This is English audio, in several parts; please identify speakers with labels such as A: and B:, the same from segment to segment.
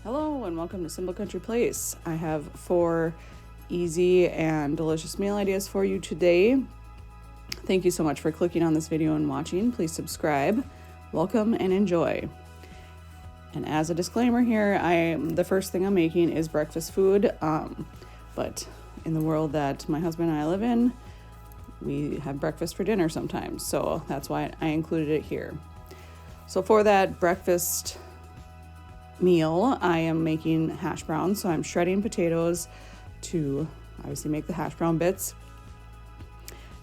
A: Hello and welcome to Simple Country Place. I have 4 easy and delicious meal ideas for you today. Thank you so much for clicking on this video and watching. Please subscribe. Welcome and enjoy. And as a disclaimer here, the first thing I'm making is breakfast food, but in the world that my husband and I live in, we have breakfast for dinner sometimes, so that's why I included it here. So for that breakfast meal, I am making hash browns. So I'm shredding potatoes to obviously make the hash brown bits.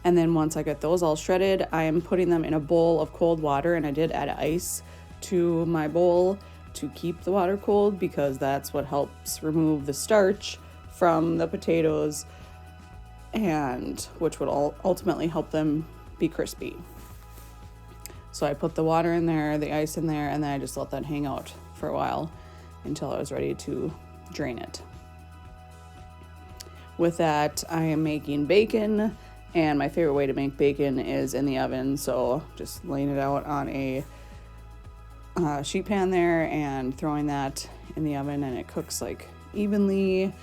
A: And then once I get those all shredded, I am putting them in a bowl of cold water, and I did add ice to my bowl to keep the water cold because that's what helps remove the starch from the potatoes, and which would ultimately help them be crispy. So I put the water in there, the ice in there, and then I just let that hang out for a while until I was ready to drain it. With that, I am making bacon, and my favorite way to make bacon is in the oven. So just laying it out on a sheet pan there and throwing that in the oven, and it cooks like evenly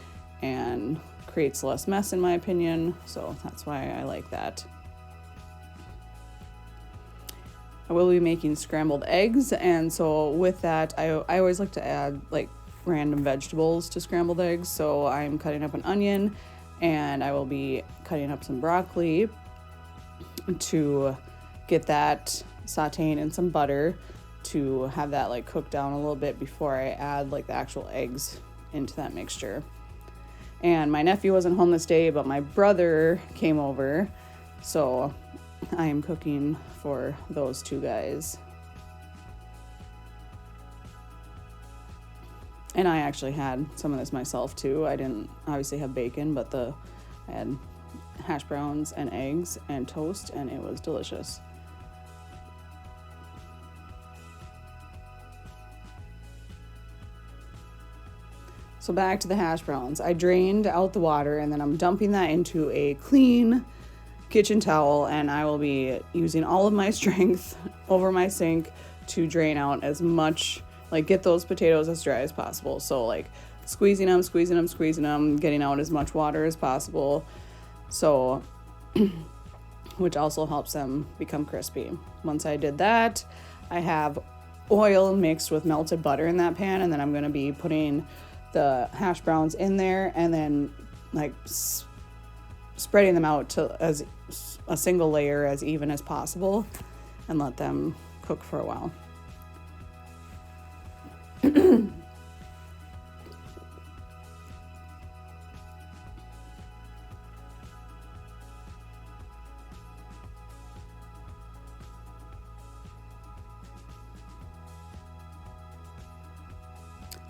A: and creates less mess in my opinion. So that's why I like that. I will be making scrambled eggs, and so with that, I always like to add like random vegetables to scrambled eggs. So I'm cutting up an onion, and I will be cutting up some broccoli to get that sauteing in some butter to have that like cook down a little bit before I add like the actual eggs into that mixture. And my nephew wasn't home this day, but my brother came over, so I am cooking for those 2 guys. And I actually had some of this myself too. I didn't obviously have bacon, but I had hash browns and eggs and toast, and it was delicious. So back to the hash browns. I drained out the water, and then I'm dumping that into a clean kitchen towel, and I will be using all of my strength over my sink to drain out as much, like get those potatoes as dry as possible. So like squeezing them, getting out as much water as possible. So, which also helps them become crispy. Once I did that, I have oil mixed with melted butter in that pan, and then I'm going to be putting the hash browns in there and then like spreading them out to as a single layer as even as possible and let them cook for a while.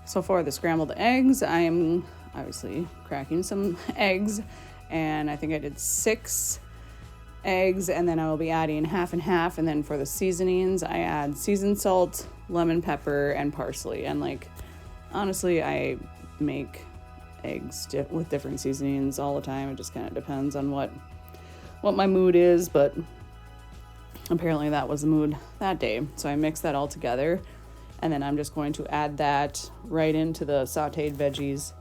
A: So for the scrambled eggs, I'm obviously cracking some eggs, and I think I did 6 eggs, and then I will be adding half and half. And then for the seasonings, I add seasoned salt, lemon pepper, and parsley. And like honestly, I make eggs with different seasonings all the time. It just kind of depends on what my mood is, but apparently that was the mood that day. So I mix that all together, and then I'm just going to add that right into the sauteed veggies.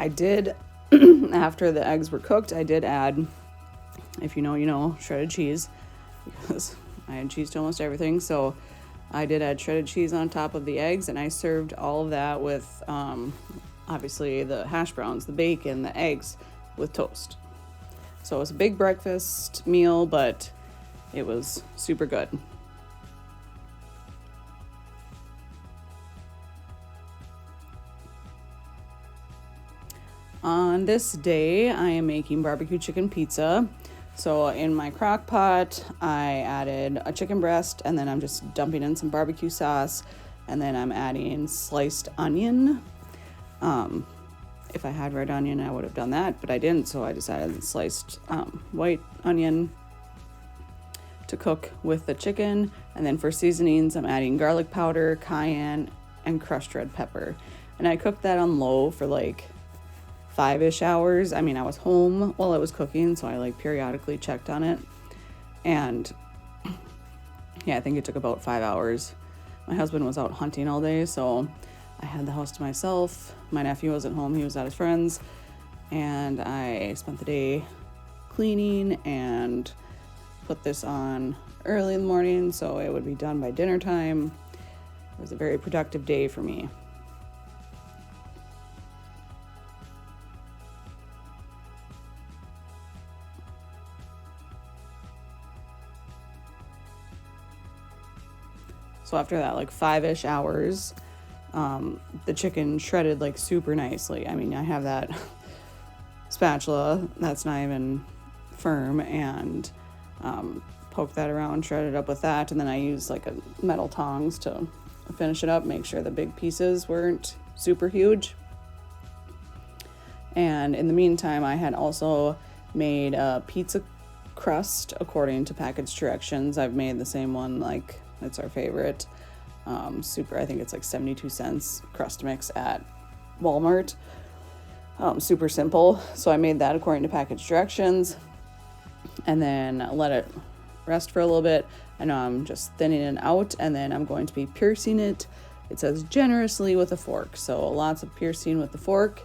A: I did, after the eggs were cooked, I did add, if you know, you know, shredded cheese, because I had cheese to almost everything. So I did add shredded cheese on top of the eggs, and I served all of that with, obviously, the hash browns, the bacon, the eggs with toast. So it was a big breakfast meal, but it was super good. On this day, I am making barbecue chicken pizza. So in my crock pot, I added a chicken breast, and then I'm just dumping in some barbecue sauce, and then I'm adding sliced onion. If I had red onion, I would have done that, but I didn't, so I decided sliced white onion to cook with the chicken. And then for seasonings, I'm adding garlic powder, cayenne, and crushed red pepper. And I cooked that on low for like 5-ish hours. I mean, I was home while it was cooking, so I like periodically checked on it. And yeah, I think it took about 5 hours. My husband was out hunting all day, so I had the house to myself. My nephew wasn't home, he was at his friend's, and I spent the day cleaning and put this on early in the morning so it would be done by dinner time. It was a very productive day for me. So after that, like 5-ish hours, the chicken shredded like super nicely. I mean, I have that spatula that's not even firm, and poke that around, shred it up with that, and then I use like a metal tongs to finish it up, make sure the big pieces weren't super huge. And in the meantime, I had also made a pizza crust according to package directions. I've made the same one, like it's our favorite. I think it's like 72 cents crust mix at Walmart. Super simple. So I made that according to package directions, and then let it rest for a little bit. I know I'm just thinning it out, and then I'm going to be piercing it. It says generously with a fork, so lots of piercing with the fork,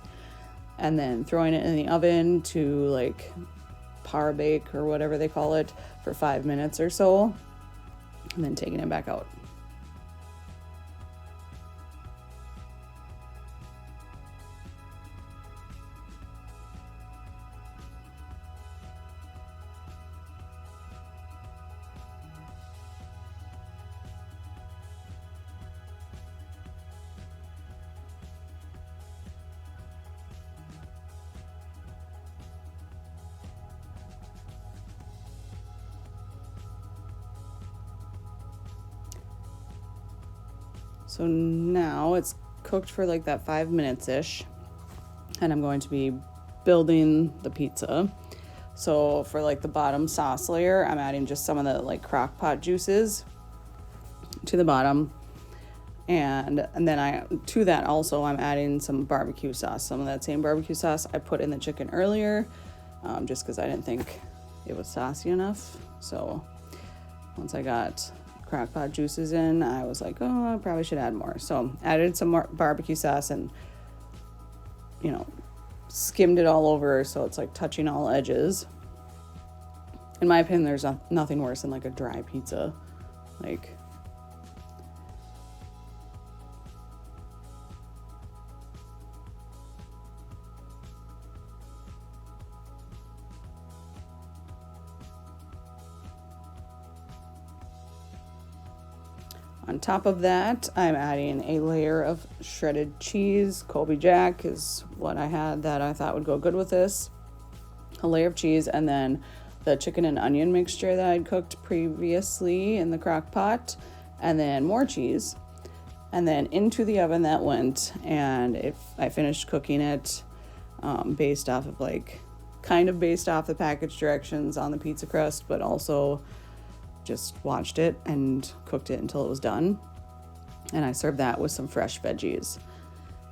A: and then throwing it in the oven to like par bake or whatever they call it for 5 minutes or so, and then taking it back out. So now it's cooked for like that 5 minutes-ish, and I'm going to be building the pizza. So for like the bottom sauce layer, I'm adding just some of the like crock pot juices to the bottom. And then to that also, I'm adding some barbecue sauce. Some of that same barbecue sauce I put in the chicken earlier, just because I didn't think it was saucy enough. So once I got crock pot juices in, I was like, oh, I probably should add more. So added some more barbecue sauce and, skimmed it all over so it's like touching all edges. In my opinion, there's nothing worse than like a dry pizza. On top of that, I'm adding a layer of shredded cheese. Colby Jack is what I had that I thought would go good with this. A layer of cheese, and then the chicken and onion mixture that I'd cooked previously in the crock pot, and then more cheese. And then into the oven that went, and I finished cooking it based off of based off the package directions on the pizza crust, but also just watched it and cooked it until it was done. And I served that with some fresh veggies.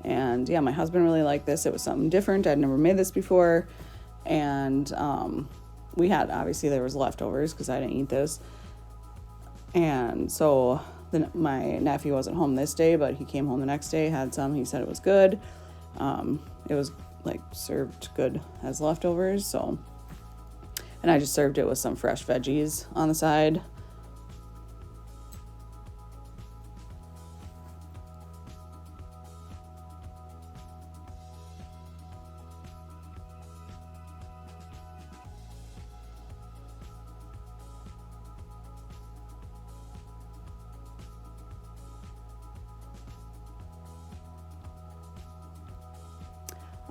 A: And yeah, my husband really liked this. It was something different. I'd never made this before. And obviously there was leftovers because I didn't eat this. And so my nephew wasn't home this day, but he came home the next day, had some. He said it was good. It was like served good as leftovers. So, and I just served it with some fresh veggies on the side.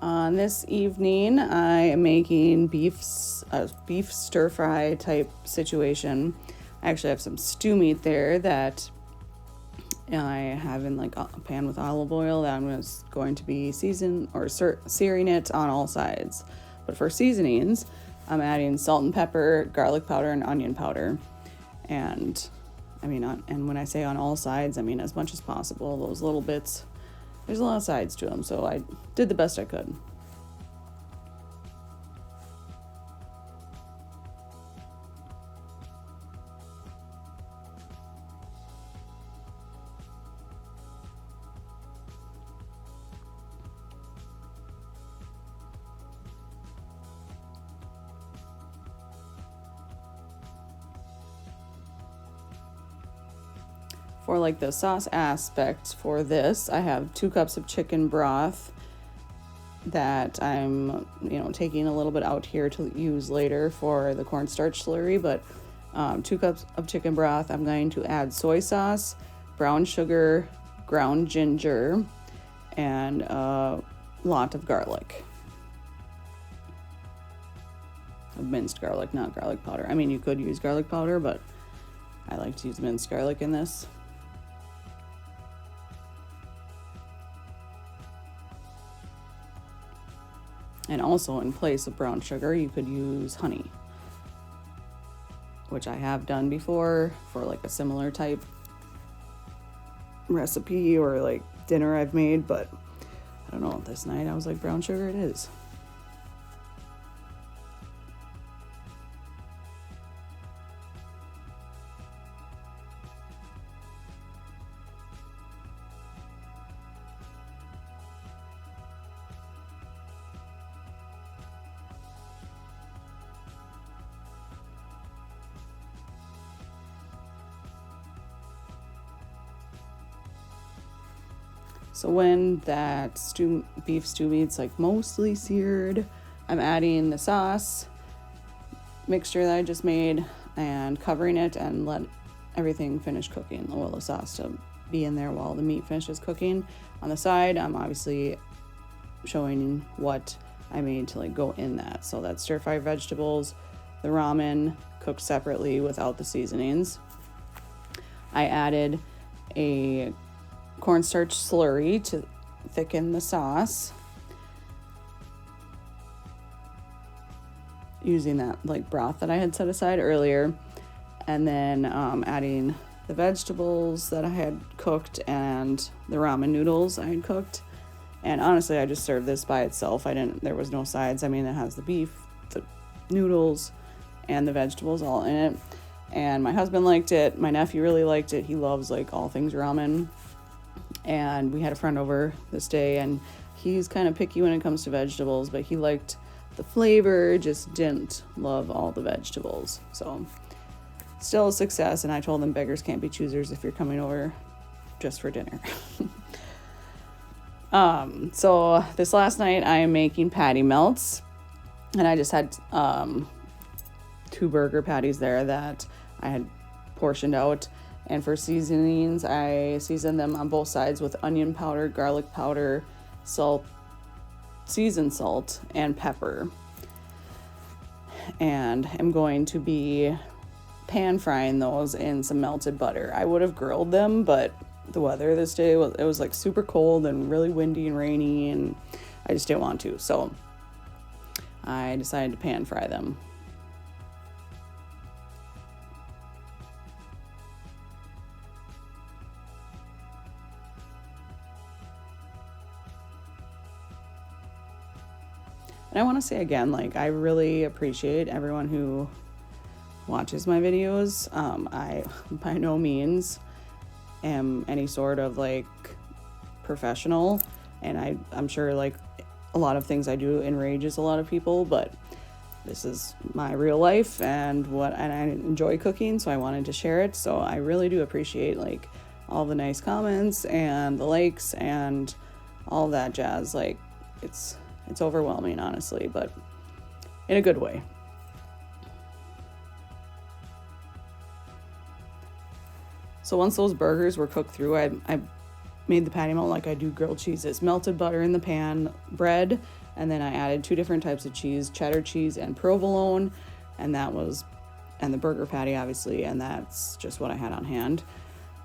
A: On this evening, I am making beef stir fry type situation. I actually have some stew meat there that I have in like a pan with olive oil that I'm going to be searing it on all sides. But for seasonings, I'm adding salt and pepper, garlic powder, and onion powder. And I mean, and when I say on all sides, I mean as much as possible. Those little bits, there's a lot of sides to them, so I did the best I could. For like the sauce aspect for this, I have 2 cups of chicken broth that I'm, taking a little bit out here to use later for the cornstarch slurry, but 2 cups of chicken broth. I'm going to add soy sauce, brown sugar, ground ginger, and a lot of garlic. Of minced garlic, not garlic powder. I mean, you could use garlic powder, but I like to use minced garlic in this. And also in place of brown sugar, you could use honey, which I have done before for like a similar type recipe or like dinner I've made, but I don't know, this night I was like, brown sugar it is. So when that beef stew meat's like mostly seared, I'm adding the sauce mixture that I just made and covering it and let everything finish cooking. Well, the sauce to be in there while the meat finishes cooking. On the side, I'm obviously showing what I made to like go in that. So that's stir-fried vegetables, the ramen cooked separately without the seasonings. I added a cornstarch slurry to thicken the sauce using that like broth that I had set aside earlier, and then adding the vegetables that I had cooked and the ramen noodles I had cooked. And honestly, I just served this by itself. There was no sides. I mean, it has the beef, the noodles, and the vegetables all in it. And my husband liked it. My nephew really liked it. He loves like all things ramen. And we had a friend over this day, and he's kind of picky when it comes to vegetables, but he liked the flavor, just didn't love all the vegetables. So still a success. And I told them beggars can't be choosers if you're coming over just for dinner. So this last night I am making patty melts, and I just had 2 burger patties there that I had portioned out. And for seasonings, I seasoned them on both sides with onion powder, garlic powder, salt, seasoned salt, and pepper. And I'm going to be pan frying those in some melted butter. I would have grilled them, but the weather this day was like super cold and really windy and rainy, and I just didn't want to. So I decided to pan fry them. And I want to say again, like, I really appreciate everyone who watches my videos. I by no means am any sort of like professional, and I'm sure like a lot of things I do enrages a lot of people, but this is my real life and I enjoy cooking, so I wanted to share it. So I really do appreciate like all the nice comments and the likes and all that jazz. Like it's overwhelming, honestly, but in a good way. So once those burgers were cooked through, I made the patty melt like I do grilled cheeses. Melted butter in the pan, bread, and then I added 2 different types of cheese, cheddar cheese and provolone, and the burger patty, obviously, and that's just what I had on hand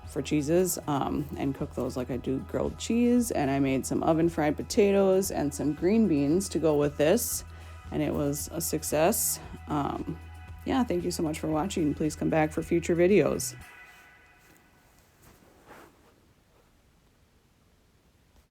A: for cheeses, and cook those like I do grilled cheese. And I made some oven fried potatoes and some green beans to go with this, and it was a success. Yeah, thank you so much for watching. Please come back for future videos.